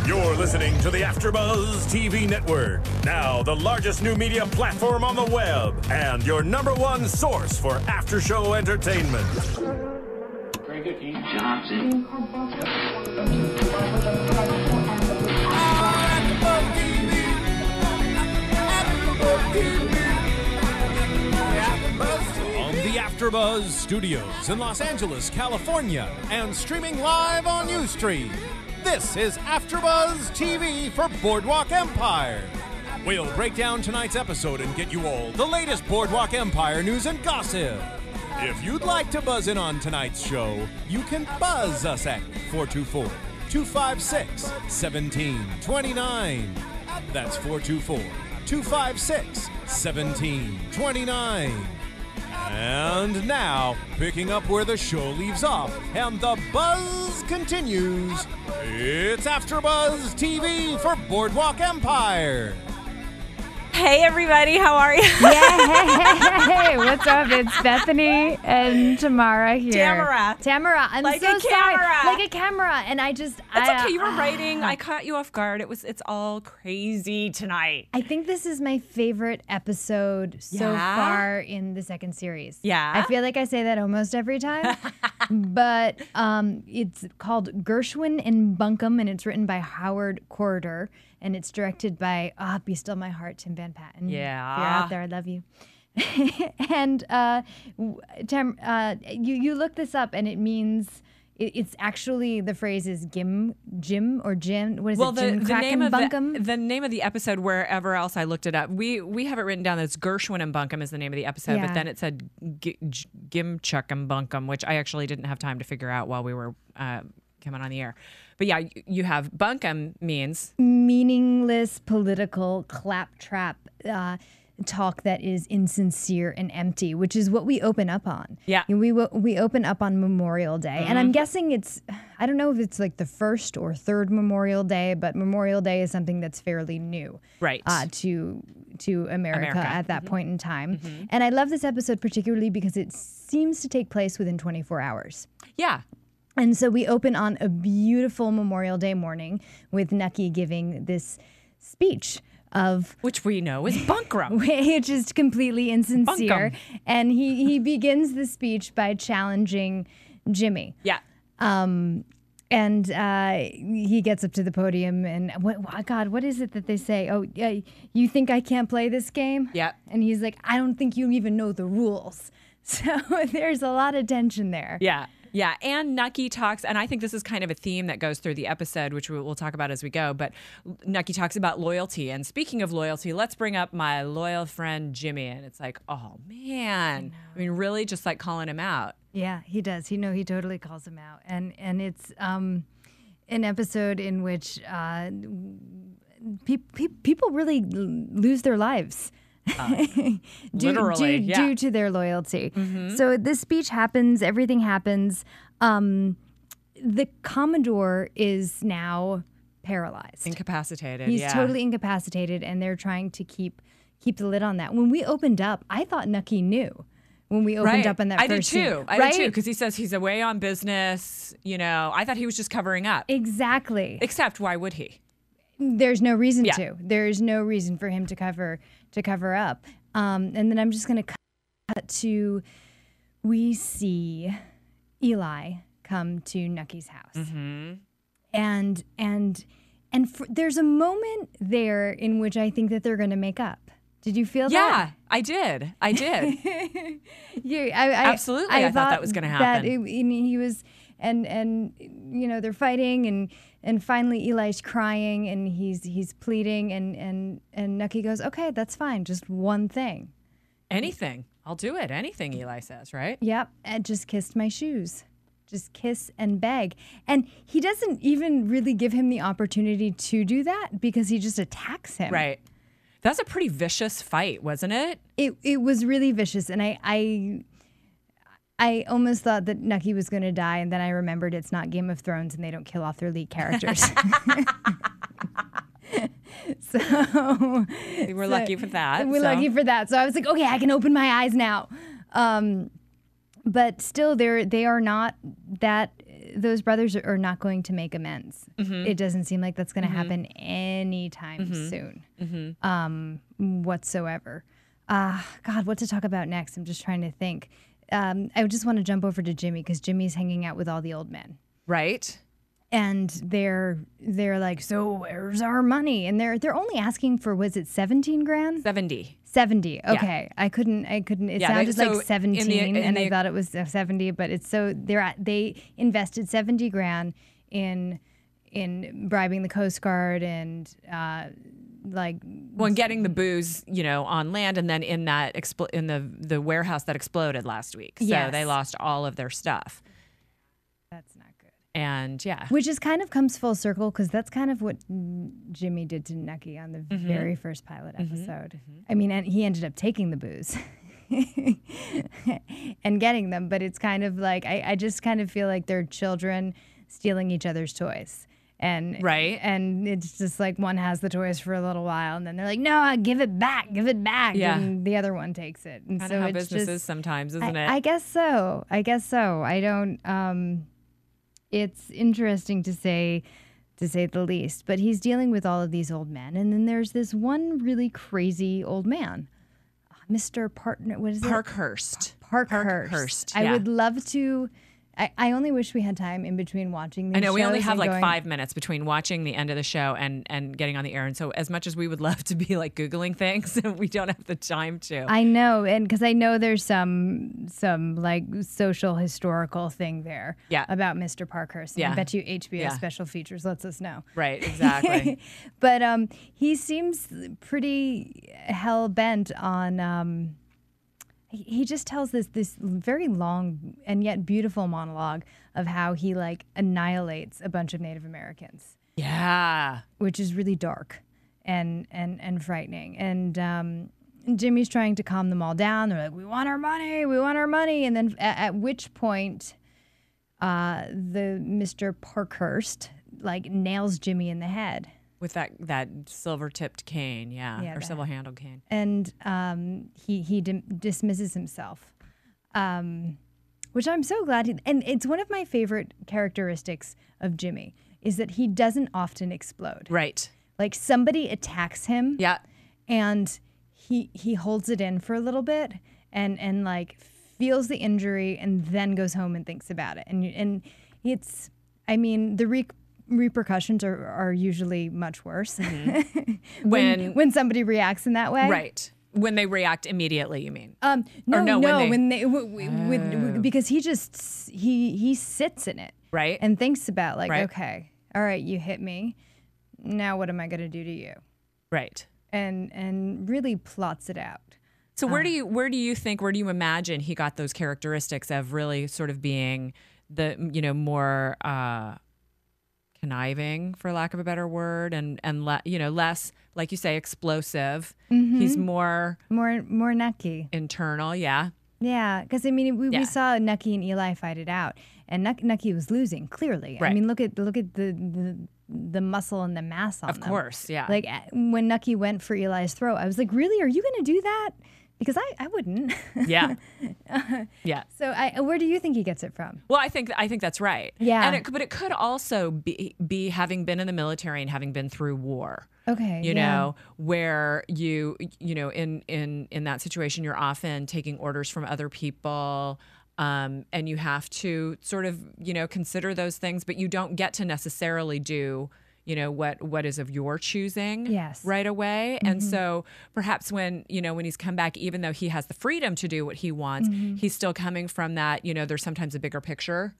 You're listening to the AFTERBUZZ TV Network, now the largest new media platform on the web, and your #1 source for after-show entertainment. Very good, Dean Johnson. From the AFTERBUZZ Studios in Los Angeles, California, and streaming live on Ustream. This is AFTERBUZZ TV for Boardwalk Empire. We'll break down tonight's episode and get you all the latest Boardwalk Empire news and gossip. If you'd like to buzz in on tonight's show, you can buzz us at 424-256-1729. That's 424-256-1729. And now, picking up where the show leaves off and the buzz continues, it's AFTERBUZZ TV for Boardwalk Empire. Hey everybody, how are you? Hey, what's up? It's Bethany and Tamara here. Tamara, I'm like so a sorry. camera. Like a camera, and I just. It's okay. You were writing. I caught you off guard. It's all crazy tonight. I think this is my favorite episode so far in the second series. Yeah. I feel like I say that almost every time, but it's called Gershwin and Bunkum, and it's written by Howard Corder. And it's directed by Be Still My Heart, Tim Van Patten. Yeah. If you're out there, I love you. And you look this up, and it means it's actually, the phrase is Jim. What is it? Jim the name of Bunkum? the name of the episode, wherever else I looked it up, we have it written down that it's Gershwin and Bunkum is the name of the episode, Yeah. but then it said Gimchuck and Bunkum, which I actually didn't have time to figure out while we were coming on the air. But yeah, you have Bunkum means meaningless political claptrap talk that is insincere and empty, which is what we open up on. Yeah. We open up on Memorial Day. And I'm guessing I don't know if it's like the first or third Memorial Day, but Memorial Day is something that's fairly new. Right. To America at that point in time. And I love this episode particularly because it seems to take place within 24 hours. Yeah. And so we open on a beautiful Memorial Day morning with Nucky giving this speech of... Which we know is Bunkum. Which is completely insincere. Bunkum. And he begins the speech by challenging Jimmy. Yeah. And he gets up to the podium and, what is it that they say? Oh, yeah, you think I can't play this game? Yeah. And he's like, I don't think you even know the rules. So there's a lot of tension there. Yeah. Yeah, and Nucky talks, and I think this is kind of a theme that goes through the episode, which we'll talk about as we go, but Nucky talks about loyalty. And speaking of loyalty, let's bring up my loyal friend Jimmy. And it's like, oh, man. I mean, really just like calling him out. Yeah, he does. He totally calls him out. And it's an episode in which people really lose their lives. Literally, due to their loyalty. So this speech happens, everything happens. The Commodore is now paralyzed. Incapacitated, He's totally incapacitated, and they're trying to keep the lid on that. When we opened up, I thought Nucky knew. When we opened up in that first scene. I did too, because he says he's away on business. You know, I thought he was just covering up. Exactly. Except, why would he? There's no reason to. There's no reason for him to cover up. And then I'm just going to cut to, we see Eli come to Nucky's house. And there's a moment there in which I think that they're going to make up. Did you feel that? Yeah, I did. Absolutely. I thought that was going to happen. He was, and you know, they're fighting, and finally Eli's crying, and he's pleading, and Nucky goes, okay, that's fine, just one thing. Anything. I'll do it. Anything, Eli says, right? Yep, and just kissed my shoes. Just kiss and beg. And he doesn't even really give him the opportunity to do that because he just attacks him. Right. That's a pretty vicious fight, wasn't it? It was really vicious, and I almost thought that Nucky was going to die, and then I remembered it's not Game of Thrones, and they don't kill off their lead characters. So we're lucky for that. We're lucky for that. So I was like, okay, I can open my eyes now. But still, they are not that those brothers are not going to make amends. It doesn't seem like that's going to happen anytime soon, whatsoever. God, what to talk about next? I'm just trying to think. I just want to jump over to Jimmy because Jimmy's hanging out with all the old men. Right. And they're like, so where's our money? And they're only asking for, was it 17 grand? 70. 70. Okay. Yeah. I couldn't. It sounded like 17 and I thought it was 70, but it's they invested 70 grand in bribing the Coast Guard and getting the booze, on land, and then in that in the warehouse that exploded last week. So they lost all of their stuff. That's not good. And which is kind of comes full circle because that's kind of what Jimmy did to Nucky on the very first pilot episode. I mean, and he ended up taking the booze and getting them, but it's kind of like I just kind of feel like they're children stealing each other's toys. And it's just like one has the toys for a little while and then they're like, no, give it back. And the other one takes it. And kind so of how it's business just, is sometimes, isn't it? I guess so. I don't, it's interesting to say the least, but he's dealing with all of these old men. And then there's this one really crazy old man, Mr. What is it? Parkhurst. Parkhurst. I would love to. I only wish we had time in between watching these I know, we only have like going, 5 minutes between watching the end of the show and getting on the air. And so as much as we would love to be like Googling things, we don't have the time to. I know. And because I know there's some like social historical thing there about Mr. Parkhurst. I bet you HBO special features lets us know. Right, exactly. But he seems pretty hell-bent on... He just tells this very long and yet beautiful monologue of how he like annihilates a bunch of Native Americans. Yeah. Which is really dark and frightening. And Jimmy's trying to calm them all down. They're like, we want our money. And then at which point the Mr. Parkhurst like nails Jimmy in the head. With that silver-tipped cane, or silver-handled cane. And he dismisses himself, which I'm so glad. And it's one of my favorite characteristics of Jimmy is that he doesn't often explode. Right. Like somebody attacks him. Yeah. And he holds it in for a little bit and like feels the injury and then goes home and thinks about it. And it's, I mean, the repercussions are usually much worse when somebody reacts in that way. Right. When they react immediately, you mean? Because he just he sits in it, right, and thinks about like, okay, all right, you hit me, now what am I going to do to you, right, and really plots it out. So where do you imagine he got those characteristics of really sort of being the more conniving, for lack of a better word, and less, like you say, explosive. He's more Nucky, internal. Yeah, because I mean we saw Nucky and Eli fight it out, and Nucky was losing clearly. Right. I mean look at the muscle and the mass on them. Of course, yeah. Like when Nucky went for Eli's throat, I was like, really, are you going to do that? Because I wouldn't. Yeah. So where do you think he gets it from? Well, I think that's right. Yeah. And but it could also be having been in the military and having been through war. Okay. You know, where in that situation, you're often taking orders from other people. And you have to sort of, consider those things, but you don't get to necessarily do what is of your choosing right away. And so perhaps when he's come back, even though he has the freedom to do what he wants, he's still coming from that, there's sometimes a bigger picture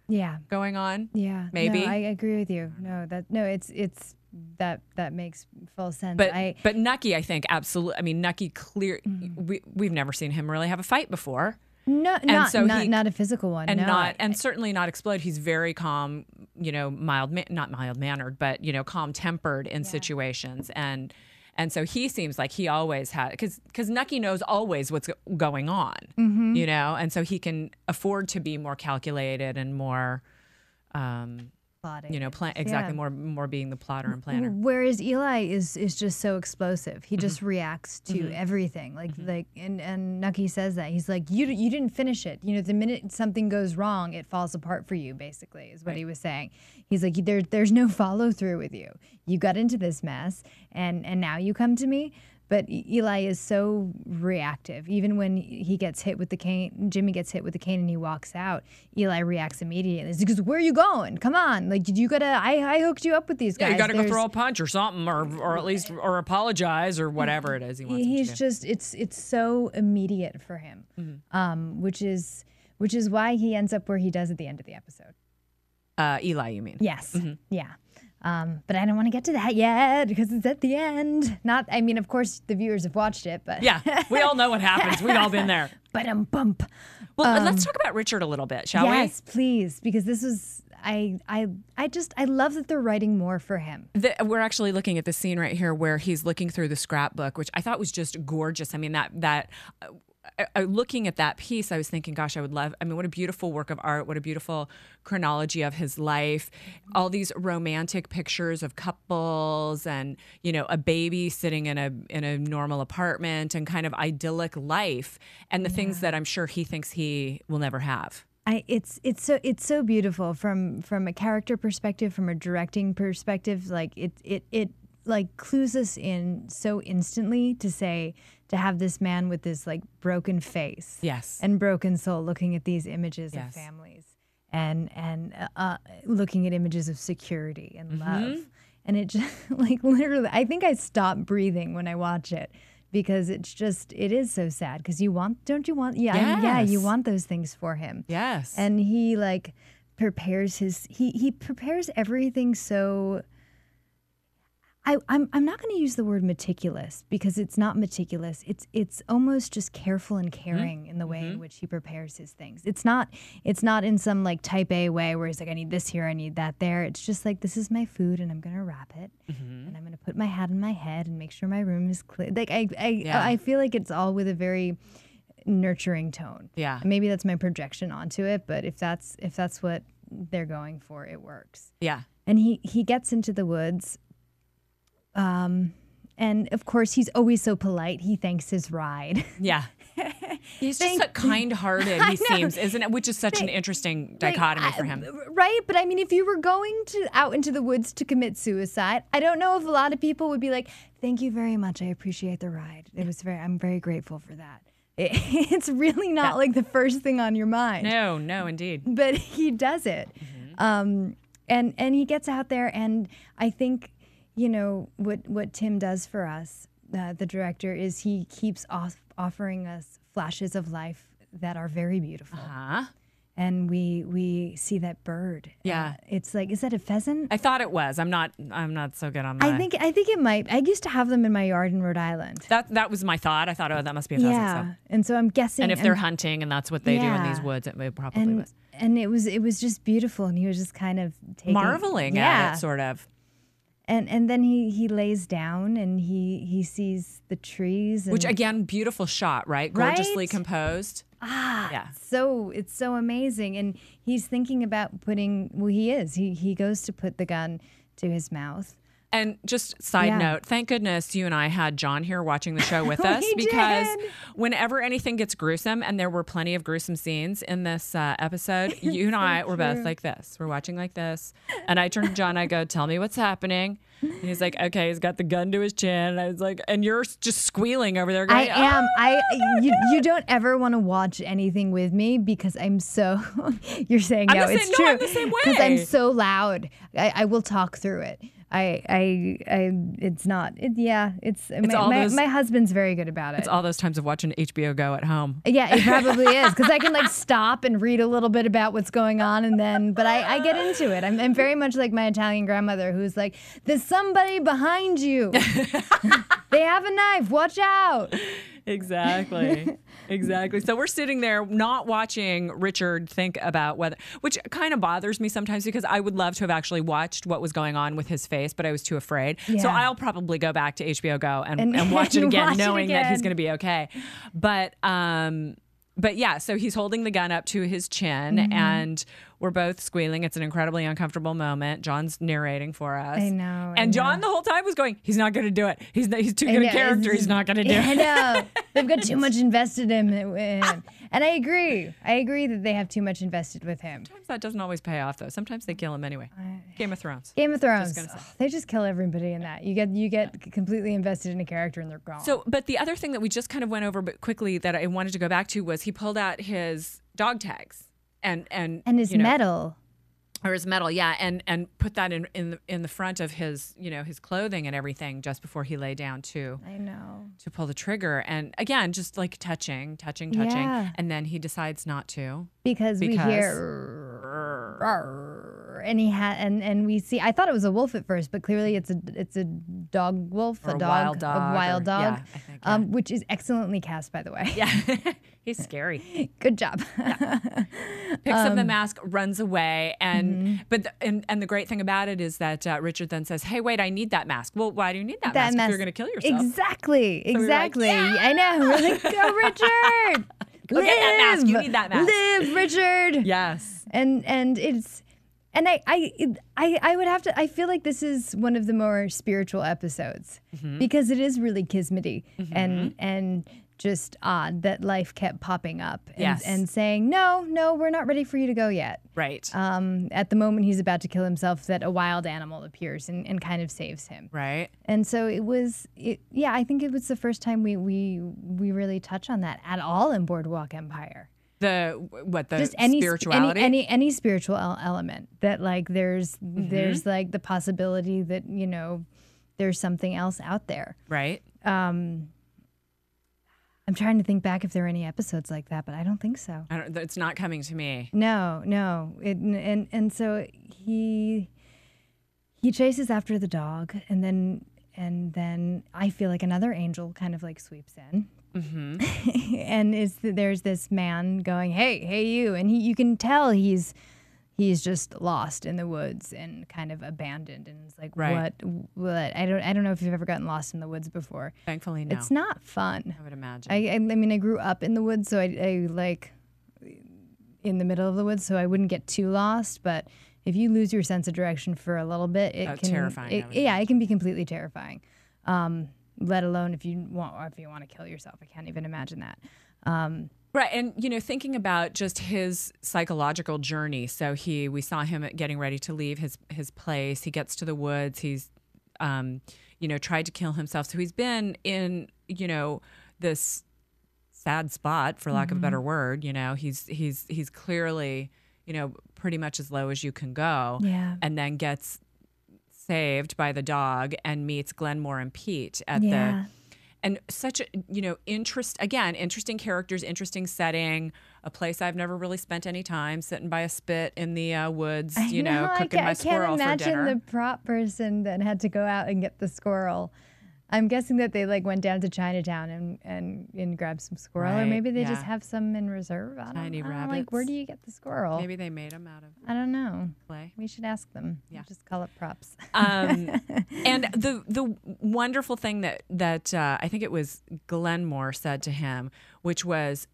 going on. Yeah. Maybe. No, I agree with you. It's that makes full sense. But Nucky, I think, absolutely. I mean, Nucky we've never seen him really have a fight before. No, not a physical one, and certainly not explode. He's very calm, not mild-mannered, but calm tempered in situations, and so he seems like he always had, because Nucky knows always what's going on, and so he can afford to be more calculated and more plotting. You know, exactly, more being the plotter and planner. Whereas Eli is just so explosive. He just reacts to everything. Like and Nucky says that. He's like, you didn't finish it. You know, the minute something goes wrong, it falls apart for you, basically, is what he was saying. He's like, there's no follow through with you. You got into this mess and now you come to me. But Eli is so reactive. Even when he gets hit with the cane, Jimmy gets hit with the cane and he walks out, Eli reacts immediately. He goes, where are you going? Come on. Like, I hooked you up with these guys. Yeah, you got to go throw a punch or something, or at least, or apologize or whatever it is he wants He's to do. just, it's so immediate for him, which is why he ends up where he does at the end of the episode. Eli, you mean? Yes. Yeah. But I don't want to get to that yet because it's at the end. I mean, of course, the viewers have watched it, but yeah, we all know what happens. We've all been there. Bump. Well, let's talk about Richard a little bit, shall we? Yes, please, because this was I love that they're writing more for him. We're actually looking at the scene right here where he's looking through the scrapbook, which I thought was just gorgeous. I mean, that. Looking at that piece, I was thinking, gosh, I would love, I mean, what a beautiful work of art, what a beautiful chronology of his life. All these romantic pictures of couples and, you know, a baby sitting in a normal apartment and kind of idyllic life and the things that I'm sure he thinks he will never have. It's so beautiful from a character perspective, from a directing perspective. Like it like clues us in so instantly to have this man with this like broken face, and broken soul, looking at these images of families and looking at images of security and love, and it just like literally, I think I stop breathing when I watch it because it is so sad because you want you want those things for him, and he like prepares he prepares everything so. I'm not going to use the word meticulous because it's not meticulous. It's almost just careful and caring in the way in which he prepares his things. It's not in some like type A way where he's like, I need this here, I need that there. It's just like, this is my food and I'm going to wrap it and I'm going to put my hat on my head and make sure my room is clear. Like I feel like it's all with a very nurturing tone. Yeah. And maybe that's my projection onto it, but if that's what they're going for, it works. Yeah. And he gets into the woods. And of course, he's always so polite. He thanks his ride. Yeah. He's just so kind-hearted, he seems, isn't it? Which is such an interesting dichotomy for him. Right? But I mean, if you were going out into the woods to commit suicide, I don't know if a lot of people would be like, thank you very much. I appreciate the ride. I'm very grateful for that. It's really not like the first thing on your mind. No, indeed. But he does it. And he gets out there, and I think, you know, what Tim does for us, the director, is he keeps offering us flashes of life that are very beautiful. And we see that bird. Yeah. It's like, is that a pheasant? I thought it was. I'm not so good on that. I think it might. I used to have them in my yard in Rhode Island. That was my thought. I thought, oh, that must be a pheasant. Yeah. So. And so I'm guessing. And if they're hunting and that's what they do in these woods, it probably was. And it was just beautiful, and he was just kind of marveling at it, sort of. And then he lays down and he sees the trees. Which, again, beautiful shot, right? Gorgeously composed. Yeah. So it's so amazing. And he's thinking about he goes to put the gun to his mouth. And just side note, thank goodness you and I had John here watching the show with us because whenever anything gets gruesome, and there were plenty of gruesome scenes in this episode, you and I were both like this. We're watching like this. And I turned to John, I go, tell me what's happening. And he's like, okay, he's got the gun to his chin. And I was like, and you're just squealing over there. Going, I am. You don't ever want to watch anything with me because I'm so, you're saying, no, it's true. I'm the same way. Because I'm so loud. I will talk through it. It's not. My husband's very good about it. It's all those times of watching HBO Go at home. Yeah, it probably is because I can like stop and read a little bit about what's going on, but I get into it. I'm very much like my Italian grandmother who's like, there's somebody behind you. They have a knife. Watch out. Exactly. Exactly. So we're sitting there not watching Richard think about whether, which kind of bothers me sometimes because I would love to have actually watched what was going on with his face, but I was too afraid. Yeah. So I'll probably go back to HBO Go and watch it again, knowing that he's going to be okay. But yeah, so he's holding the gun up to his chin, and we're both squealing. It's an incredibly uncomfortable moment. John's narrating for us. I know. And John the whole time was going, he's not going to do it. He's too good a character. He's not going to do it. I know. They've got too much invested in him. And I agree. I agree that they have too much invested with him. Sometimes that doesn't always pay off, though. Sometimes they kill him anyway. Game of Thrones. Game of Thrones. They just kill everybody in that. You get completely invested in a character and they're gone. So, but the other thing that we just kind of went over but quickly that I wanted to go back to was he pulled out his dog tags and his medal. Or his medal, yeah, and put that in the front of his his clothing and everything just before he lay down to pull the trigger. And again, just like touching, Yeah. and then he decides not to because we hear and we see. I thought it was a wolf at first, but clearly it's a dog wolf, or a wild dog, I think, which is excellently cast, by the way. Yeah, he's scary. Good job. Yeah. Picks up the mask, runs away, and and the great thing about it is that Richard then says, "Hey, wait, I need that mask." Well, why do you need that mask if you're going to kill yourself? Exactly. So like, yeah! I know. We're like, go, Richard. Go get that mask. You need that mask. Live, Richard. Yes. And it's. And I would have to. I feel like this is one of the more spiritual episodes because it is really kismety and just odd that life kept popping up and saying no, we're not ready for you to go yet. Right. At the moment he's about to kill himself, that a wild animal appears and kind of saves him. Right. And so I think it was the first time we really touch on that at all in Boardwalk Empire. The just spirituality, any spiritual element that like there's like the possibility that there's something else out there. Right. I'm trying to think back if there are any episodes like that, but I don't think so. It's not coming to me. No. And so he chases after the dog, and then I feel like another angel kind of like sweeps in. And there's this man going, hey you, and you can tell he's just lost in the woods and kind of abandoned, and it's like, what I don't know if you've ever gotten lost in the woods before. Thankfully, no. It's not fun. I would imagine. I mean, I grew up in the woods, so I like in the middle of the woods, so I wouldn't get too lost, but if you lose your sense of direction for a little bit, it can terrifying. It can be completely terrifying. Let alone if you want to kill yourself. I can't even imagine that. Right, and thinking about just his psychological journey. So we saw him getting ready to leave his place. He gets to the woods. He's tried to kill himself. So he's been in this sad spot, for lack of a better word. He's clearly pretty much as low as you can go. Yeah, and then gets saved by the dog and meets Glenmore and Pete at and such a interesting characters, interesting setting, a place I've never really spent any time, sitting by a spit in the woods, cooking my squirrel for dinner. I can't imagine the prop person that had to go out and get the squirrel. I'm guessing that they went down to Chinatown and grabbed some squirrel, or maybe they just have some in reserve. Tiny rabbits. Like, where do you get the squirrel? Maybe they made them out of. I don't know. Clay. We should ask them. Yeah. We'll just call it props. And the wonderful thing that I think it was Glenmore said to him, which was,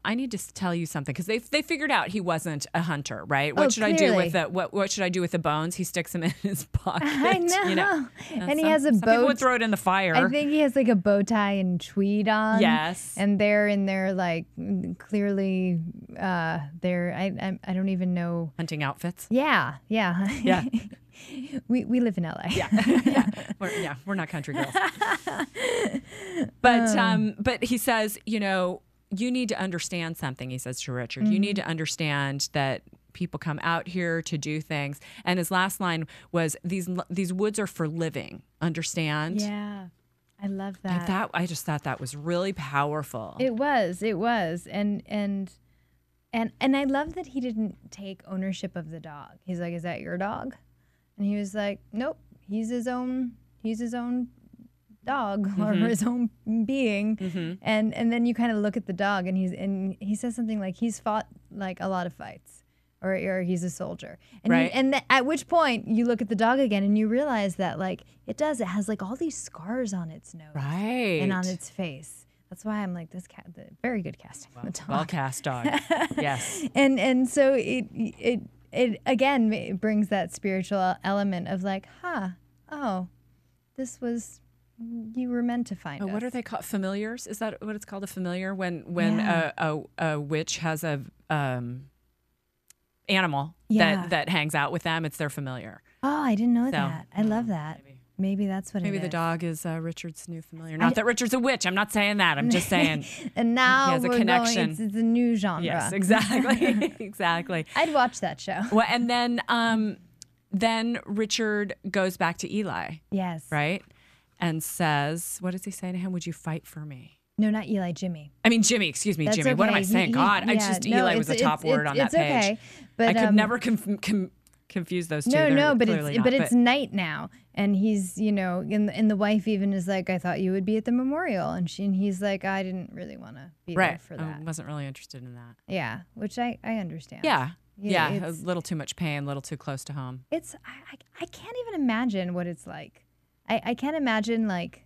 I need to tell you something, because they figured out he wasn't a hunter, right? What should I do with what should I do with the bones? He sticks them in his pocket. I know. And he has a bow. Some people would tie. throw it in the fire. I think he has like a bow tie and tweed on. Yes. And they're in there like clearly they're I don't even know, hunting outfits. Yeah. We live in LA. Yeah. We're not country girls. But he says, you need to understand something, he says to Richard. You need to understand that people come out here to do things. And his last line was, these woods are for living. Understand? Yeah. I love that. I just thought that was really powerful. It was. And I love that he didn't take ownership of the dog. He's like, is that your dog? And he was like, nope, he's his own dog or his own being. And then you kind of look at the dog, and he says something like he's fought like a lot of fights, or he's a soldier. And at which point you look at the dog again and you realize that like it has like all these scars on its nose, right, and on its face. That's why I'm like, this cat, very good casting. Well cast dog. Yes. And so it it again it brings that spiritual element of like, this was, you were meant to find us. What are they called? Familiars? Is that what it's called? A familiar? When a witch has a animal that hangs out with them, it's their familiar. Oh, I didn't know that. I love that. Maybe that's what it is. Maybe the dog is Richard's new familiar. Not that Richard's a witch. I'm not saying that. I'm just saying. And now he has a connection. It's a new genre. Yes, exactly. Exactly. I'd watch that show. Well, and then Richard goes back to Eli. Yes. Right? And says, what does he say to him? Would you fight for me? No, not Eli, Jimmy. I mean, Jimmy, excuse me, That's Jimmy. okay. What am I saying? Eli was the top word on that page. Okay, but I could never confuse those two. No, but it's night now, and he's, and the wife even is like, I thought you would be at the memorial, and he's like, I didn't really want to be there for that. I wasn't really interested in that. Yeah, which I understand. Yeah, a little too much pain, a little too close to home. I can't even imagine what it's like. I can't imagine like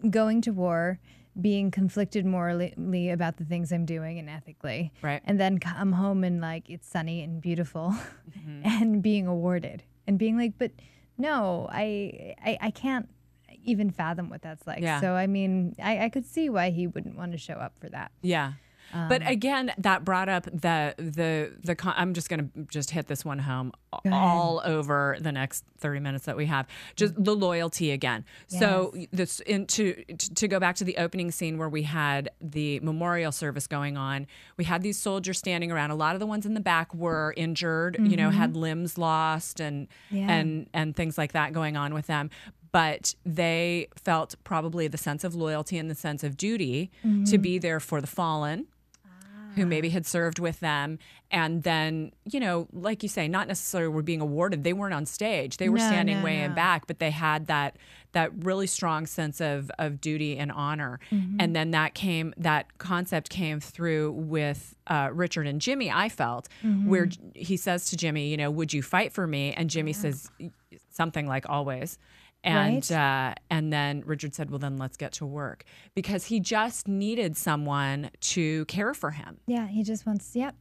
going to war, being conflicted morally about the things I'm doing and ethically, right? And then come home and like it's sunny and beautiful, and being awarded and being like, but no, I can't even fathom what that's like. Yeah. So I mean, I could see why he wouldn't want to show up for that. Yeah. But again, that brought up I'm just going to hit this one home all over the next 30 minutes that we have. Just the loyalty again. Yes. So to go back to the opening scene where we had the memorial service going on, we had these soldiers standing around. A lot of the ones in the back were injured, had limbs lost and things like that going on with them. But they felt probably the sense of loyalty and the sense of duty to be there for the fallen, who maybe had served with them. And then, like you say, not necessarily were being awarded. They weren't on stage. They were standing way in back, but they had that really strong sense of duty and honor. And then that concept came through with Richard and Jimmy, I felt, where he says to Jimmy, would you fight for me? And Jimmy says something like always. And and then Richard said, well, then let's get to work, because he just needed someone to care for him. Yeah, he just wants to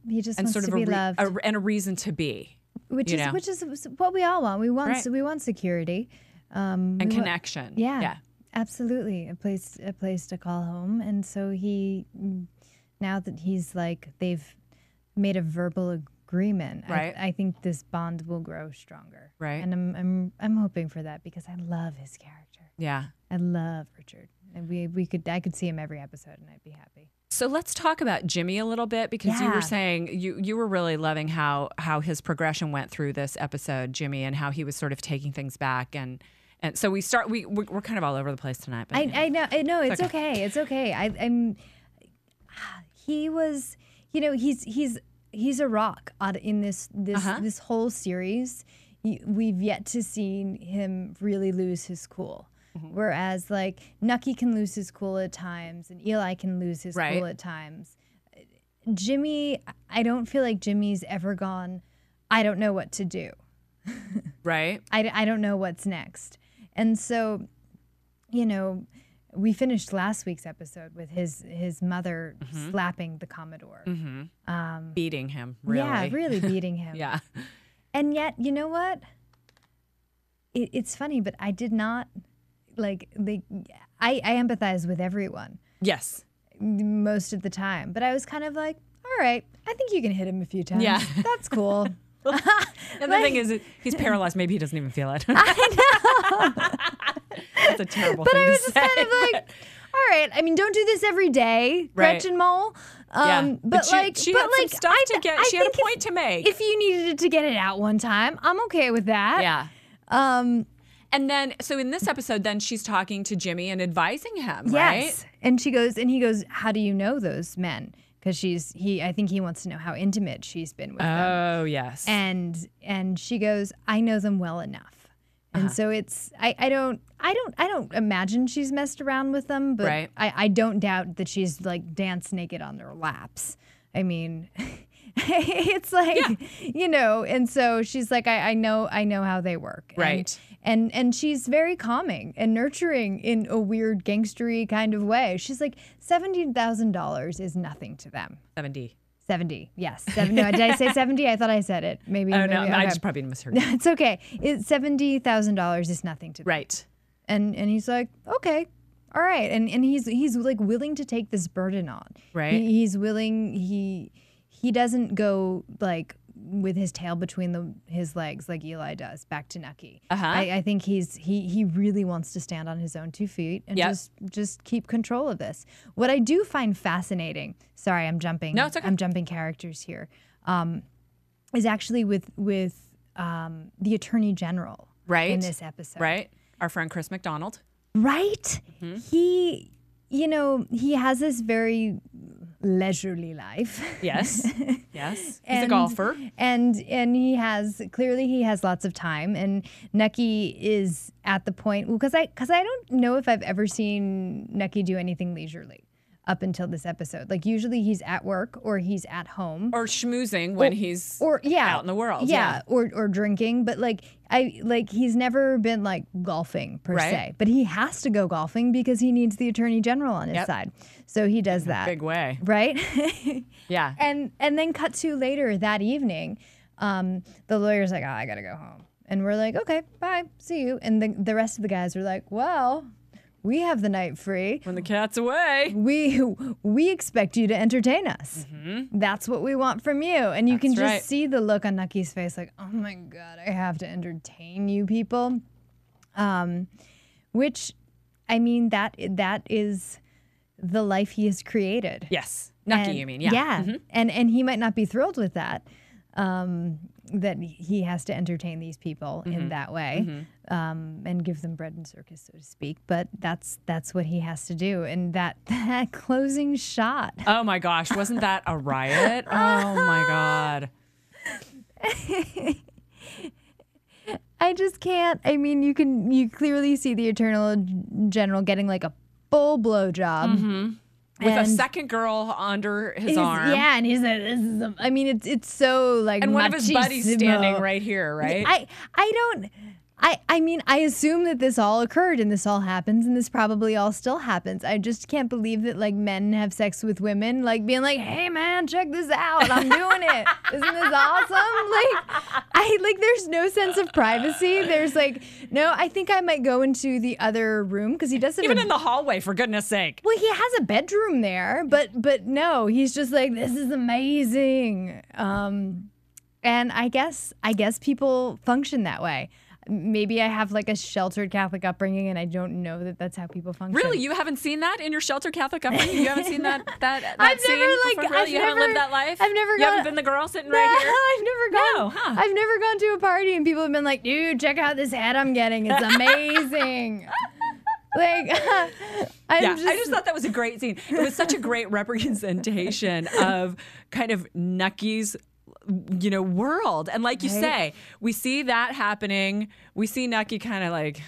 be loved. And a reason to be. Which is what we all want. We want security. And connection. Yeah, absolutely. A place to call home. And so now that he's like, they've made a verbal agreement, right? I think this bond will grow stronger, right? And I'm hoping for that, because I love his character. Yeah, I love Richard, and I could see him every episode, and I'd be happy. So let's talk about Jimmy a little bit, because you were saying you were really loving how his progression went through this episode, Jimmy, and how he was sort of taking things back, and so we're kind of all over the place tonight. But I know, it's okay. It's okay. He was, he's a rock in this whole series. We've yet to see him really lose his cool. Whereas like Nucky can lose his cool at times, and Eli can lose his cool at times. Jimmy, I don't feel like Jimmy's ever gone, I don't know what to do. Right. I don't know what's next. And so, we finished last week's episode with his mother slapping the Commodore. Beating him, really. Yeah, really beating him. Yeah. And yet, you know what? It's funny, but I did not, I empathize with everyone. Yes. Most of the time. But I was kind of like, all right, I think you can hit him a few times. Yeah. That's cool. And the thing is, he's paralyzed. Maybe he doesn't even feel it. I know. That's a terrible thing to say. But I was just kind of like, all right. I mean, don't do this every day, Gretchen Mole. But she had some stuff to get. She had a point to make. If you needed to get it out one time, I'm okay with that. Yeah. And then, so in this episode, then she's talking to Jimmy and advising him, right? Yes. And he goes, how do you know those men? Because I think he wants to know how intimate she's been with them. Oh, yes. And she goes, I know them well enough. And so it's, I don't imagine she's messed around with them, but I don't doubt that she's like danced naked on their laps. I mean, it's like, and so she's like, I know how they work. Right. And she's very calming and nurturing in a weird gangstery kind of way. She's like, $70,000 is nothing to them. 70. Yes. No, did I say 70? I thought I said it. Maybe. Oh, no, okay. I just probably misheard. It's okay. $70,000 is nothing to them. Right. And he's like, okay, all right. And he's like willing to take this burden on. Right. He's willing. He doesn't go like with his tail between his legs like Eli does back to Nucky. I think he really wants to stand on his own 2 feet and just keep control of this. What I do find fascinating, sorry, I'm jumping. No, it's okay. I'm jumping characters here. Is actually with the Attorney General in this episode. Right. Our friend Chris McDonald. Right? Mm-hmm. He has this very leisurely life. Yes. Yes. He's a golfer. And he has lots of time. And Nucky is at the point, because I don't know if I've ever seen Nucky do anything leisurely up until this episode. Like usually he's at work or he's at home. Or schmoozing when he's out in the world. Yeah. Or drinking. But he's never been like golfing per se. But he has to go golfing because he needs the Attorney General on his side. So he does that. Big way. Right? Yeah. And then cut to later that evening, the lawyer's like, I gotta go home. And we're like, okay, bye, see you. And the rest of the guys are like, well, we have the night free. When the cat's away. We expect you to entertain us. Mm-hmm. That's what we want from you. And you can just see the look on Nucky's face like, oh my God, I have to entertain you people. Which, I mean, that is the life he has created. Yes. Nucky, you mean. Yeah. Yeah. Mm-hmm. And he might not be thrilled with that. That he has to entertain these people in that way, and give them bread and circus, so to speak. But that's what he has to do. And that closing shot. Oh my gosh, wasn't that a riot? Oh my God. I just can't. I mean, you clearly see the Eternal General getting like a full blowjob. Mm-hmm. With a second girl under his arm. Yeah, and he's like, this is I mean, it's so like and one of his buddies standing right here, right? I mean, I assume that this all occurred and this all happens and this probably all still happens. I just can't believe that like men have sex with women, like being like, hey man, check this out. I'm doing it. Isn't this awesome? There's no sense of privacy. There's like, no, I think I might go into the other room because he doesn't even in the hallway, for goodness sake. Well, he has a bedroom there, but no, he's just like, this is amazing. And I guess people function that way. Maybe I have like a sheltered Catholic upbringing and I don't know that that's how people function. Really? You haven't seen that in your sheltered Catholic upbringing? You haven't seen that I've scene never, before? Really? You haven't lived that life? I've never You haven't been the girl sitting right here? I've never gone. I've never gone to a party and people have been like, dude, check out this hat I'm getting. It's amazing. I just thought that was a great scene. It was such a great representation of kind of Nucky's world. And like you say, we see that happening. We see Nucky kind of like,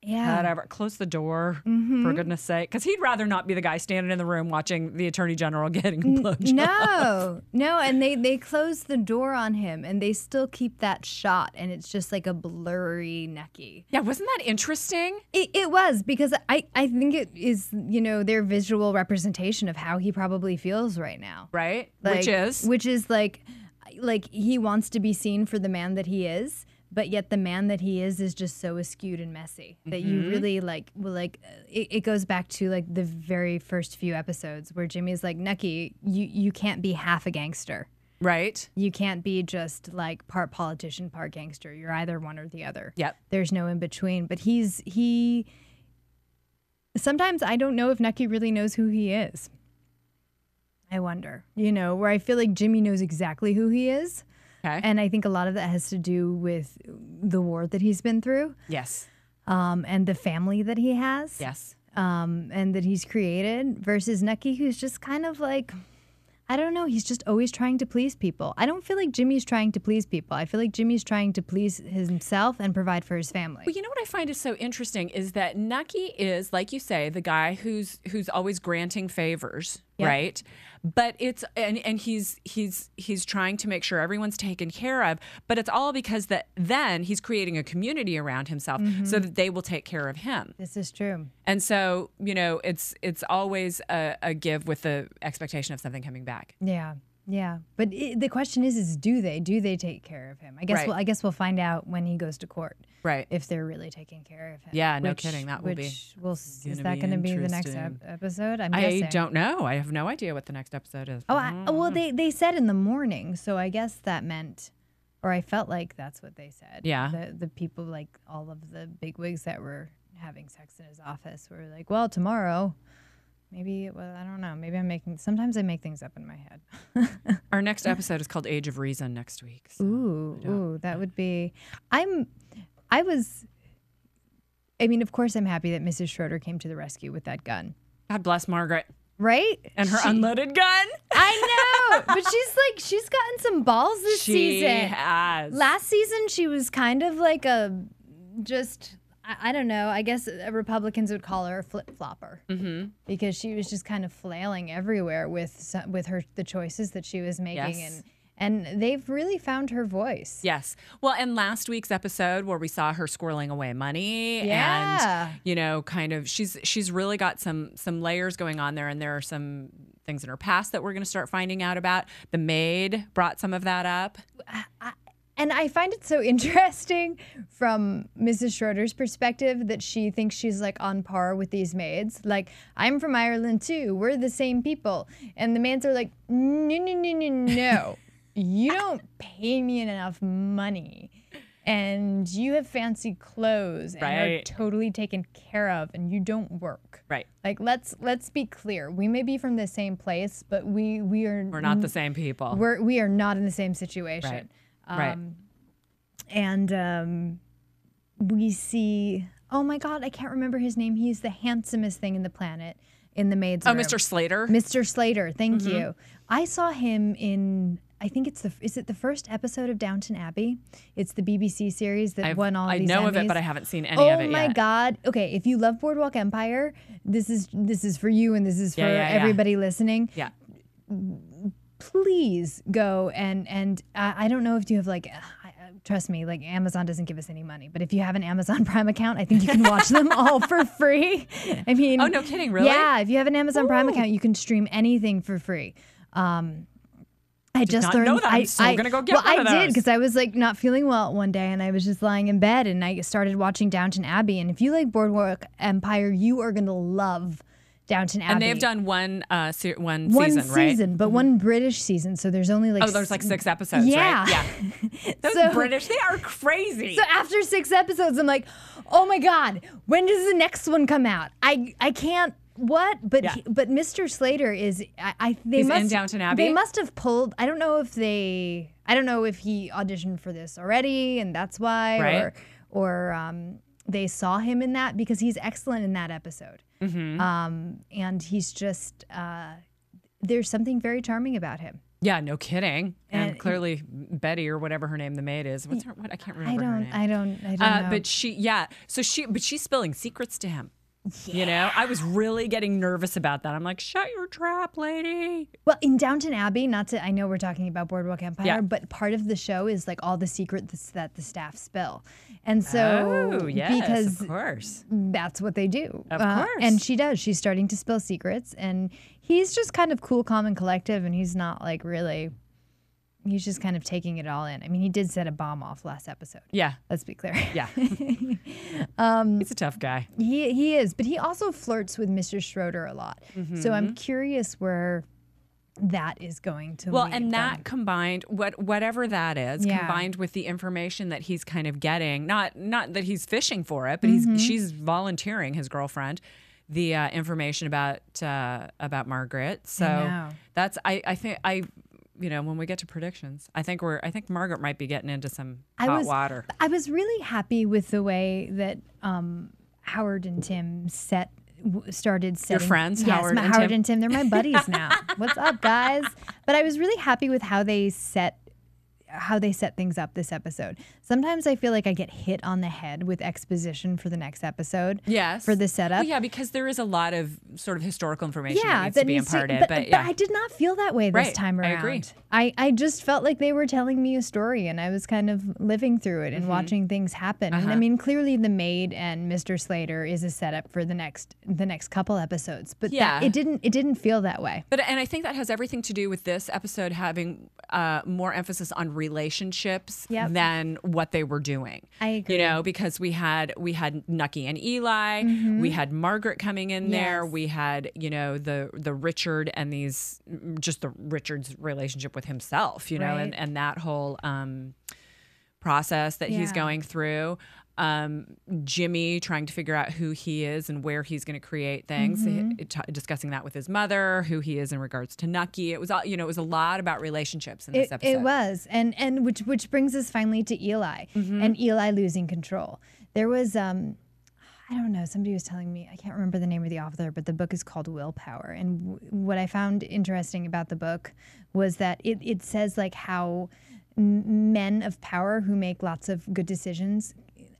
whatever, close the door, for goodness sake. Because he'd rather not be the guy standing in the room watching the Attorney General getting a blowjob. No. And they close the door on him and they still keep that shot. And it's just like a blurry Nucky. Yeah, wasn't that interesting? It was, because I think it is, their visual representation of how he probably feels right now. Right. Which is like he wants to be seen for the man that he is. But yet the man that he is just so askewed and messy that you really it goes back to like the very first few episodes where Jimmy's like, Nucky, you can't be half a gangster. Right. You can't be just like part politician, part gangster. You're either one or the other. Yep. There's no in between. But he sometimes I don't know if Nucky really knows who he is. I wonder, where I feel like Jimmy knows exactly who he is. Okay. And I think a lot of that has to do with the war that he's been through. Yes. And the family that he has. Yes. And that he's created versus Nucky, who's just kind of like, I don't know, he's just always trying to please people. I don't feel like Jimmy's trying to please people. I feel like Jimmy's trying to please himself and provide for his family. Well, you know what I find is so interesting is that Nucky is, like you say, the guy who's always granting favors, right? But it's and he's trying to make sure everyone's taken care of, but it's all because then he's creating a community around himself so that they will take care of him. This is true. And so, it's always a give with the expectation of something coming back. Yeah. Yeah, but the question is do they take care of him? I guess Right. I guess we'll find out when he goes to court, Right. if they're really taking care of him. Yeah, no kidding. That will be. Is that gonna going to be the next interesting. episode? I'm I guessing. don't know. I have no idea what the next episode is. Well, they said in the morning, so I guess that meant, or I felt like that's what they said. Yeah. The people, like all of the bigwigs that were having sex in his office were like, well, tomorrow. Maybe, I don't know. Maybe sometimes I make things up in my head. Our next episode is called Age of Reason next week. So Ooh, that would be, I mean, of course I'm happy that Mrs. Schroeder came to the rescue with that gun. God bless Margaret. Right? And her unloaded gun. I know. But she's gotten some balls this season. She has. Last season, she was kind of like I don't know. I guess Republicans would call her a flip-flopper because she was just kind of flailing everywhere with the choices that she was making, Yes. and they've really found her voice. Yes. Well, and last week's episode where we saw her squirreling away money Yeah. and, kind of she's really got some layers going on there, and there are some things in her past that we're going to start finding out about. The maid brought some of that up. And I find it so interesting from Mrs. Schroeder's perspective that she thinks she's like on par with these maids. Like, I'm from Ireland too. We're the same people. And the maids are like, no. You don't pay me enough money. And you have fancy clothes and are totally taken care of, and you don't work. Right. Like, let's be clear. We may be from the same place, but we're not the same people. We are not in the same situation. Right. Right. And we see, oh my God, I can't remember his name. He's the handsomest thing in the planet in the maid's room. Mr. Slater. Mr. Slater, thank you. I saw him in, I think is it the first episode of Downton Abbey? It's the BBC series that won all these Emmys. I know of it, but I haven't seen any of it yet. Oh my God. Okay, if you love Boardwalk Empire, this is for you, and this is for everybody listening. Yeah. Please go and I don't know if you have trust me, like Amazon doesn't give us any money, but if you have an Amazon Prime account, I think you can watch them all for free. I mean, oh, no kidding, really? Yeah, if you have an Amazon Prime account, you can stream anything for free. I just learned. Know that. I'm so gonna go get one of those. I did because I was like not feeling well one day, and I was just lying in bed, and I started watching Downton Abbey. And if you like Boardwalk Empire, you are gonna love Downton Abbey. And they've done one season, right? But one British season. So there's only like there's like 6 episodes, yeah. right? Yeah. Those British, they are crazy. So after 6 episodes, I'm like, oh my God, when does the next one come out? I can't. What? But but Mr. Slater is. He's in Downton Abbey. They must have pulled. I don't know if he auditioned for this already, and that's why, or they saw him in that because he's excellent in that episode. And he's just there's something very charming about him. Yeah, no kidding. And clearly Betty or whatever her name the maid is. What I can't remember her name. I don't know. But she's spilling secrets to him. Yeah. You know, I was really getting nervous about that. I'm like, shut your trap, lady. Well, in Downton Abbey, I know we're talking about Boardwalk Empire, but part of the show is like all the secrets that the staff spill. And so, because of course, that's what they do. Of course. And she does. She's starting to spill secrets, and he's just kind of cool, calm, and collective, and he's not like really. He's just kind of taking it all in. I mean, he did set a bomb off last episode. Yeah. Let's be clear. Yeah. He's a tough guy. He is, but he also flirts with Mr. Schroeder a lot. So I'm curious where that is going to lead and that them. Combined, whatever that is, combined with the information that he's kind of getting, not that he's fishing for it, but she's volunteering, his girlfriend, the information about Margaret. So that's I think when we get to predictions, I think Margaret might be getting into some hot water. I was really happy with the way that Howard and Tim started setting. Your friends, yes, Howard and Tim. They're my buddies now. What's up, guys? But I was really happy with how they set how they set things up this episode. Sometimes I feel like I get hit on the head with exposition for the next episode. Yes. For the setup. Well, yeah, because there is a lot of sort of historical information that needs that to be imparted. But I did not feel that way this time around. I agree. I just felt like they were telling me a story, and I was kind of living through it and watching things happen. And I mean, clearly the maid and Mr. Slater is a setup for the next couple episodes. But it didn't feel that way. And I think that has everything to do with this episode having more emphasis on relationships than what they were doing. I agree. You know, because we had Nucky and Eli, we had Margaret coming in there, we had, you know, the Richard and just the Richard's relationship with himself, you know, and that whole process that he's going through. Jimmy trying to figure out who he is and where he's going to create things, discussing that with his mother, who he is in regards to Nucky. It was all, you know, it was a lot about relationships in this episode. It was, and which brings us finally to Eli and Eli losing control. There was I don't know, somebody was telling me, I can't remember the name of the author, but the book is called Willpower. And what I found interesting about the book was that it says like how men of power who make lots of good decisions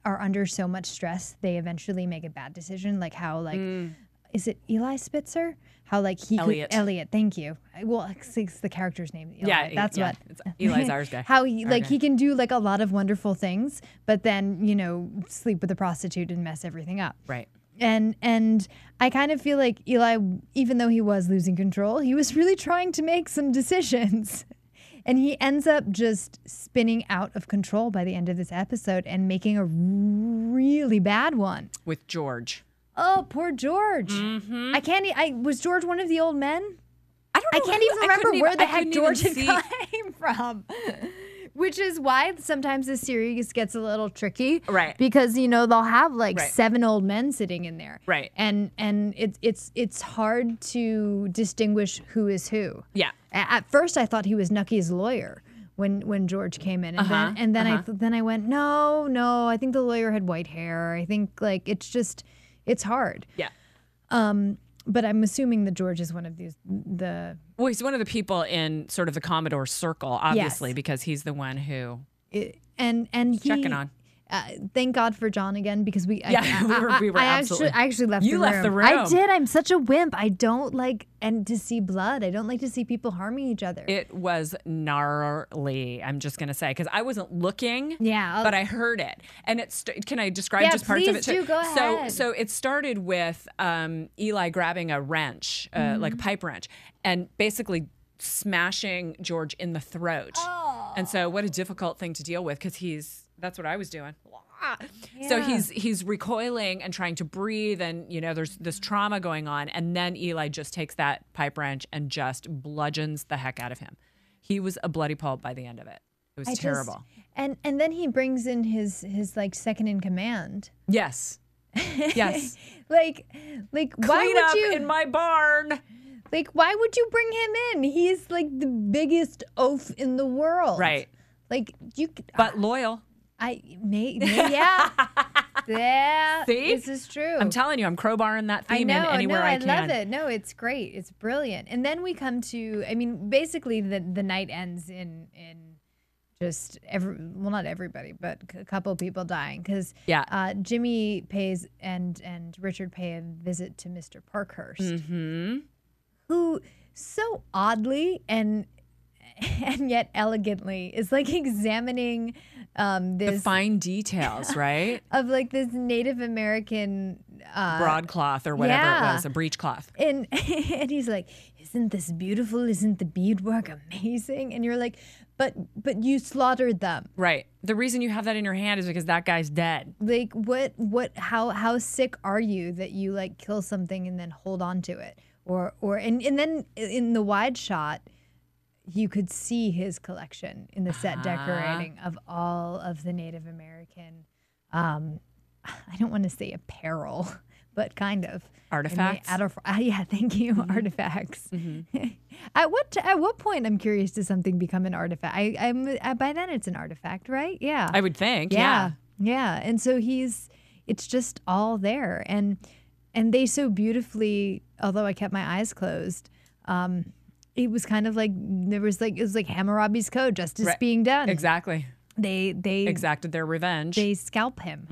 are under so much stress, they eventually make a bad decision. Like how, like, is it Eli Spitzer? How, like, Elliot, thank you. Well, it's the character's name. Eli. Yeah, that's what. It's Eli's ours guy. How, he can do, like, a lot of wonderful things, but then, you know, sleep with a prostitute and mess everything up. Right. And I kind of feel like Eli, even though he was losing control, he was really trying to make some decisions. And he ends up just spinning out of control by the end of this episode and making a really bad one. With George. Oh, poor George. Was George one of the old men? I don't know. I can't even remember where the heck George came from. Which is why sometimes the series gets a little tricky. Right. Because, you know, they'll have like 7 old men sitting in there. Right. And it's hard to distinguish who is who. Yeah. At first I thought he was Nucky's lawyer when George came in. And then I went, no, I think the lawyer had white hair. I think like it's hard. Yeah. But I'm assuming that George is one of Well, he's one of the people in sort of the Commodore's circle, obviously, because he's the one who and he's checking on. Thank God for John again, because we were absolutely. I actually left the room. You left the room. I did. I'm such a wimp. I don't like to see blood. I don't like to see people harming each other. It was gnarly, I'm just going to say, because I wasn't looking, but I heard it. And can I describe just parts of it? Please do. Go ahead. So it started with Eli grabbing a wrench, like a pipe wrench, and basically smashing George in the throat. Oh. And so what a difficult thing to deal with, because that's what I was doing. Yeah. So he's recoiling and trying to breathe, and you know there's this trauma going on, and then Eli just takes that pipe wrench and just bludgeons the heck out of him. He was a bloody pulp by the end of it. It was terrible. And then he brings in his like second in command. Yes. Yes. like why Clean would up you in my barn? Like, why would you bring him in? He's like the biggest oaf in the world. Right. Like you but loyal. Yeah. See? This is true. I'm telling you, I'm crowbarring that theme in anywhere I can. I love it. No, it's great. It's brilliant. And then we come to, I mean, basically the night ends in just not everybody, but a couple of people dying, because Jimmy pays and Richard pay a visit to Mr. Parkhurst, who so oddly and yet elegantly is like examining the fine details, right? Of like this Native American broadcloth or whatever it was, a breechcloth. And he's like, "Isn't this beautiful? Isn't the beadwork amazing?" And you're like, "But you slaughtered them." Right. The reason you have that in your hand is because that guy's dead. Like how sick are you that you like kill something and then hold on to it? And then in the wide shot, you could see his collection in the set decorating of all of the Native American, I don't want to say apparel, but kind of. Artifacts? Yeah, thank you, artifacts. At what point, I'm curious, does something become an artifact? By then it's an artifact, right? Yeah. I would think, yeah. And so it's just all there. And they so beautifully, although I kept my eyes closed, it was kind of like it was like Hammurabi's code, justice being done. Exactly. They exacted their revenge. They scalp him.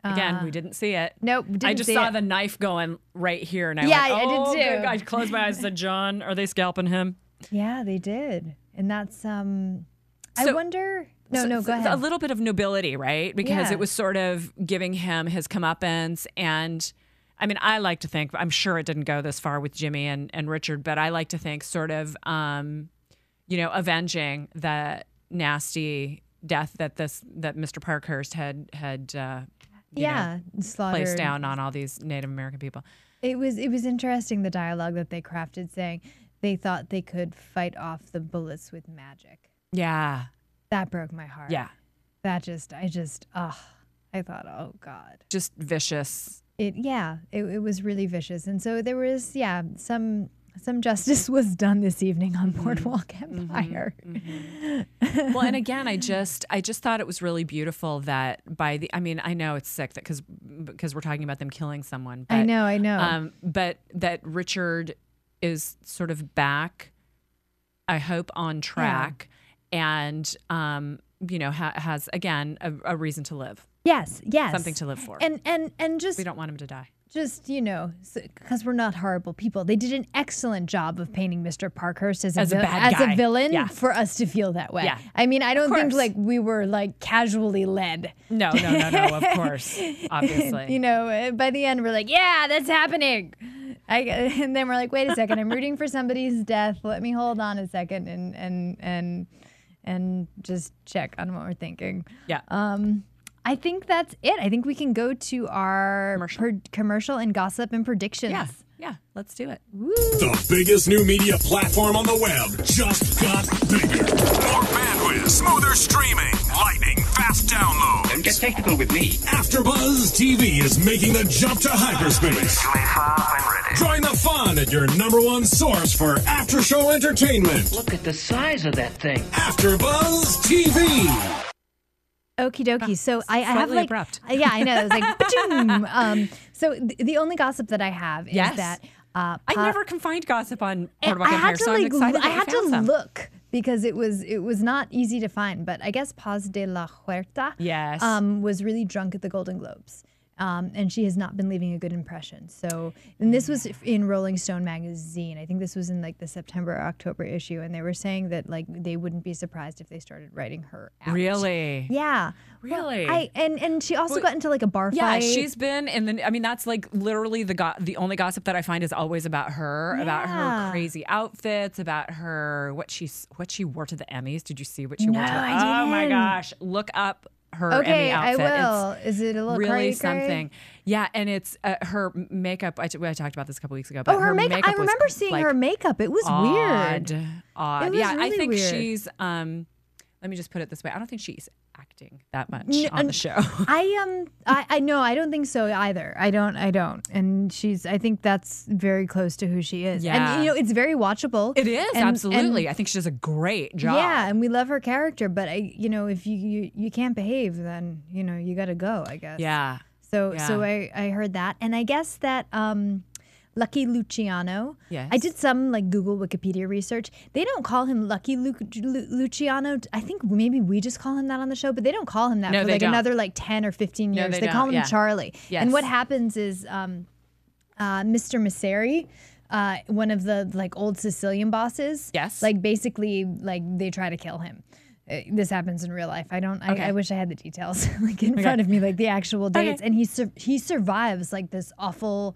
Mm-hmm. Again, we didn't see it. Nope, didn't I just see saw it. the knife going right here, and I I went, did too. Good. I closed my eyes and said, John, are they scalping him? Yeah, they did. And that's I wonder. No, go ahead. A little bit of nobility, right? Because Yeah. it was sort of giving him his comeuppance. And I mean, I like to think, I'm sure it didn't go this far with Jimmy and Richard, but I like to think sort of, avenging the nasty death that Mr. Parkhurst had slaughtered. placed down on all these Native American people. It was interesting, the dialogue that they crafted, saying they thought they could fight off the bullets with magic. Yeah. That broke my heart. Yeah. I thought, oh God. Just vicious. It was really vicious. And so there was, some justice was done this evening on Boardwalk Empire. Well, and again, I just thought it was really beautiful that I know it's sick that because we're talking about them killing someone. But, I know. But that Richard is sort of back, I hope, on track, and has again a reason to live. Yes, something to live for. And just we don't want him to die. Just, because we're not horrible people. They did an excellent job of painting Mr. Parkhurst as a villain for us to feel that way. Yeah. I mean, I don't think we were casually led. No, of course, obviously. By the end we're like, yeah, that's happening. And then we're like, wait a second, I'm rooting for somebody's death. Let me hold on a second and just check on what we're thinking. Yeah. I think that's it. I think we can go to our commercial and gossip and predictions. Yeah, let's do it. Woo. The biggest new media platform on the web just got bigger. More bandwidth, smoother streaming, lightning fast download. Don't get technical with me. AfterBuzz TV is making the jump to hyperspace. Join the fun at your #1 source for after-show entertainment. Look at the size of that thing. AfterBuzz TV. Okie dokie. So I have abrupt. Yeah, I know. It was like, ba-doom. So the only gossip that I have is that I never can find gossip on Boardwalk I Empire, had to so I'm excited that I you had to found some. look because it was not easy to find. But I guess Paz de la Huerta was really drunk at the Golden Globes. And she has not been leaving a good impression. So, and this was in Rolling Stone magazine. I think this was in the September or October issue, and they were saying that they wouldn't be surprised if they started writing her out. Really? Yeah. Really? Well, and she also got into a bar fight. Yeah, she's been in the. I mean, that's literally the only gossip that I find is always about her, about her crazy outfits, about her what she wore to the Emmys. Did you see what she wore to? I Oh my didn't. gosh! Look up her Emmy outfit. I will. Is it a little really cray-cray? something? Yeah, and it's her makeup. I talked about this a couple weeks ago. But her makeup. I was, remember seeing her makeup. It was weird. Odd. It was I really think weird. she's. Let me just put it this way. I don't think she's acting that much on the show. I know. I don't think so either. I don't. And I think that's very close to who she is. Yeah. And it's very watchable. It is, absolutely. I think she does a great job. Yeah, and we love her character. But if you can't behave, then you got to go, I guess. Yeah. So I heard that, and I guess that Lucky Luciano. Yes. I did some Google Wikipedia research. They don't call him Lucky Luciano. I think maybe we just call him that on the show, but they don't call him that for another 10 or 15 years. No, they call him Charlie. Yes. And what happens is Mr. Masseri, one of the old Sicilian bosses. Yes. Basically they try to kill him. This happens in real life. I wish I had the details in front of me, the actual dates. And he survives this awful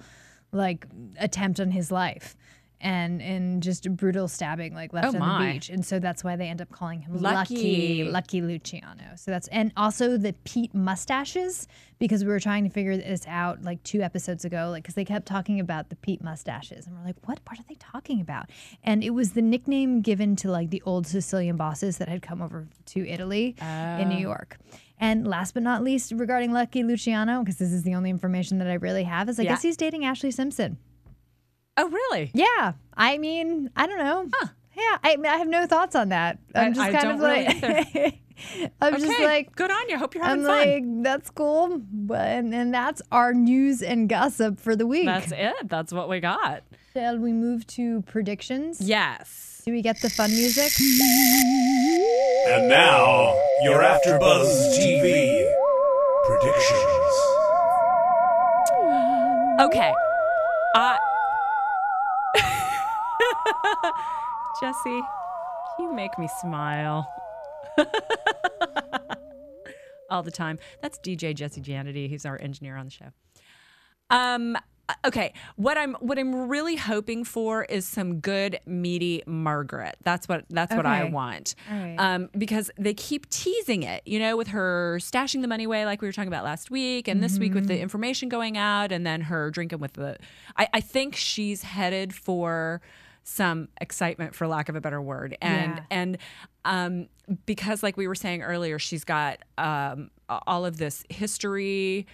attempt on his life and just a brutal stabbing left on the beach. And so that's why they end up calling him Lucky Luciano. So and also the Pete mustaches, because we were trying to figure this out 2 episodes ago, because they kept talking about the Pete mustaches, and we're like, what are they talking about? And it was the nickname given to the old Sicilian bosses that had come over to Italy in New York. And last but not least, regarding Lucky Luciano, because this is the only information that I really have, is I guess he's dating Ashley Simpson. Oh, really? Yeah. I mean, I don't know. Huh. Yeah, I have no thoughts on that. I'm just I kind don't of really either. I'm just like, good on you. Hope you're having I'm fun. like, that's cool. And that's our news and gossip for the week. That's it. That's what we got. Shall we move to predictions? Yes. Do we get the fun music? And now, your AfterBuzz TV predictions. Okay. Jesse, you make me smile. All the time. That's DJ Jesse Janity. He's our engineer on the show. Okay, what I'm really hoping for is some good meaty Margaret. That's what I want. All right. Because they keep teasing it, with her stashing the money away like we were talking about last week, and this week with the information going out, and then her drinking with the. I think she's headed for some excitement, for lack of a better word, and because like we were saying earlier, she's got all of this history,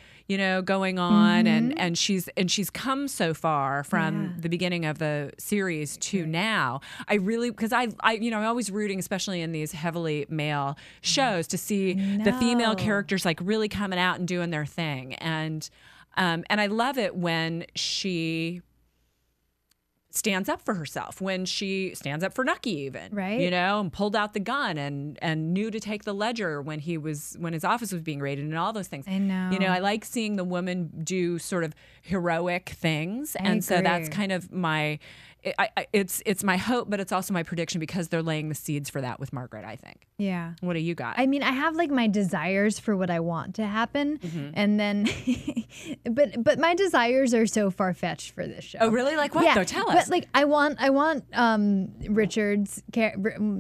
going on, and she's come so far from the beginning of the series to now. I really, because I'm always rooting, especially in these heavily male shows, to see the female characters like really coming out and doing their thing, and I love it when she stands up for herself, when she stands up for Nucky even, right? And pulled out the gun and knew to take the ledger when his office was being raided and all those things. I know. I like seeing the woman do sort of heroic things, I agree. so that's kind of my. It's my hope, but it's also my prediction because they're laying the seeds for that with Margaret, I think. Yeah. What do you got? I mean, I have like my desires for what I want to happen, and then, but my desires are so far fetched for this show. Oh, really? Like what? Though, tell us. But like, I want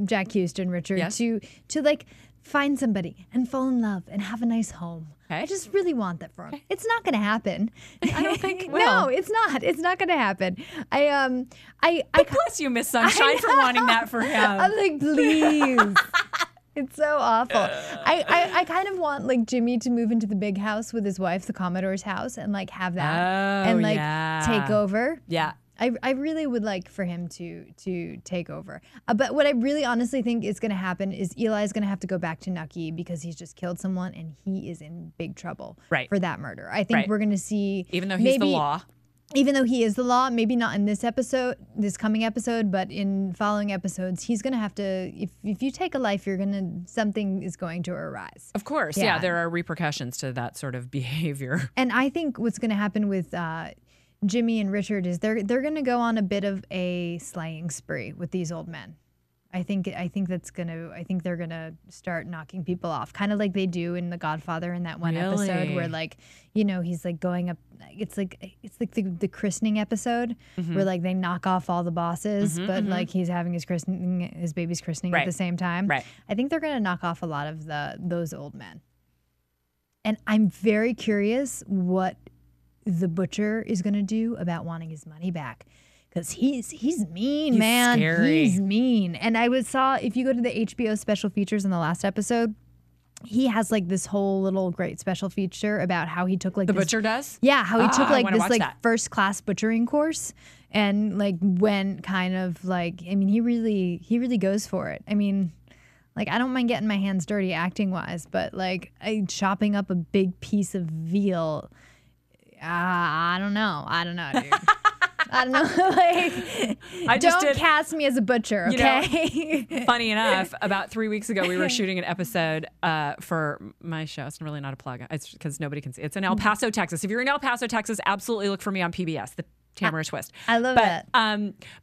Jack Houston, Richard, to like find somebody and fall in love and have a nice home. Okay. I just really want that for him. Okay. It's not going to happen. I don't think it will. No, it's not. It's not going to happen. But bless you, Miss Sunshine, for wanting that for him. I'm like, please. It's so awful. I kind of want like Jimmy to move into the big house with his wife, the Commodore's house, and like have that and like take over. Yeah. I really would like for him to take over. But what I really honestly think is going to happen is Eli's going to have to go back to Nucky because he's just killed someone and he is in big trouble for that murder. I think we're going to see, even though he's the law. Even though he is the law, maybe not in this coming episode, but in following episodes, he's going to have to, if you take a life, something is going to arise. Of course. Yeah, there are repercussions to that sort of behavior. And I think what's going to happen with Jimmy and Richard is they're going to go on a bit of a slaying spree with these old men. I think they're gonna start knocking people off, kind of like they do in The Godfather in that one episode where like he's like going up. It's like the christening episode where like they knock off all the bosses, but like he's having his baby's christening at the same time. Right. I think they're gonna knock off a lot of those old men, and I'm very curious what the butcher is gonna do about wanting his money back. Because he's mean, man. Scary. He's mean. And saw, if you go to the HBO special features in the last episode, he has like this whole little great special feature about how he took like the butcher does? Yeah, how he took like this like that. first class butchering course and like went kind of like, I mean, he really goes for it. I mean, like I don't mind getting my hands dirty acting wise, but like chopping up a big piece of veal, I don't know, dude. I don't know. Like, don't cast me as a butcher, okay? Funny enough, about 3 weeks ago, we were shooting an episode for my show. It's really not a plug. It's because nobody can see. It's in El Paso, Texas. If you're in El Paso, Texas, absolutely look for me on PBS, the Tamara Twist. I love that.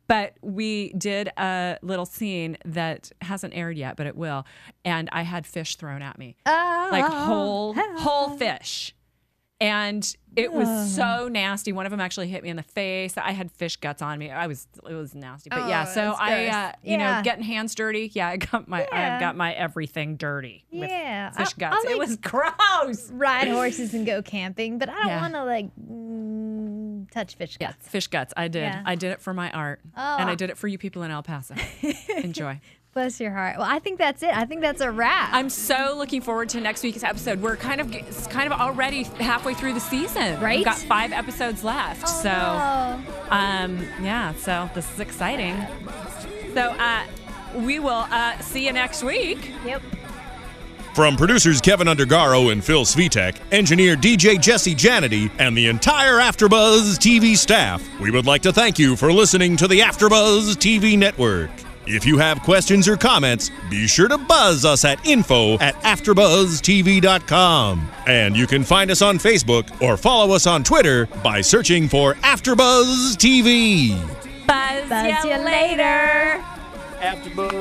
But we did a little scene that hasn't aired yet, but it will. And I had fish thrown at me, like whole fish. And it was so nasty. One of them actually hit me in the face. I had fish guts on me. It was nasty. But yeah, so getting hands dirty. Yeah, I've got my everything dirty with fish guts. It was gross. Ride horses and go camping, but I don't want to like touch fish guts. Yeah, fish guts. I did. Yeah. I did it for my art, and I did it for you people in El Paso. Enjoy. Bless your heart. Well, I think that's it. I think that's a wrap. I'm so looking forward to next week's episode. We're kind of already halfway through the season. Right? We've got 5 episodes left. So this is exciting. So we will see you next week. Yep. From producers Kevin Undergaro and Phil Svitek, engineer DJ Jesse Janity, and the entire AfterBuzz TV staff, we would like to thank you for listening to the AfterBuzz TV network. If you have questions or comments, be sure to buzz us at info@AfterBuzzTV.com. And you can find us on Facebook or follow us on Twitter by searching for AfterBuzz TV. Buzz you later. AfterBuzz.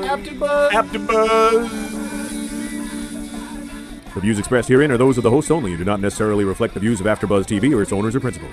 The views expressed herein are those of the hosts only and do not necessarily reflect the views of AfterBuzz TV or its owners or principals.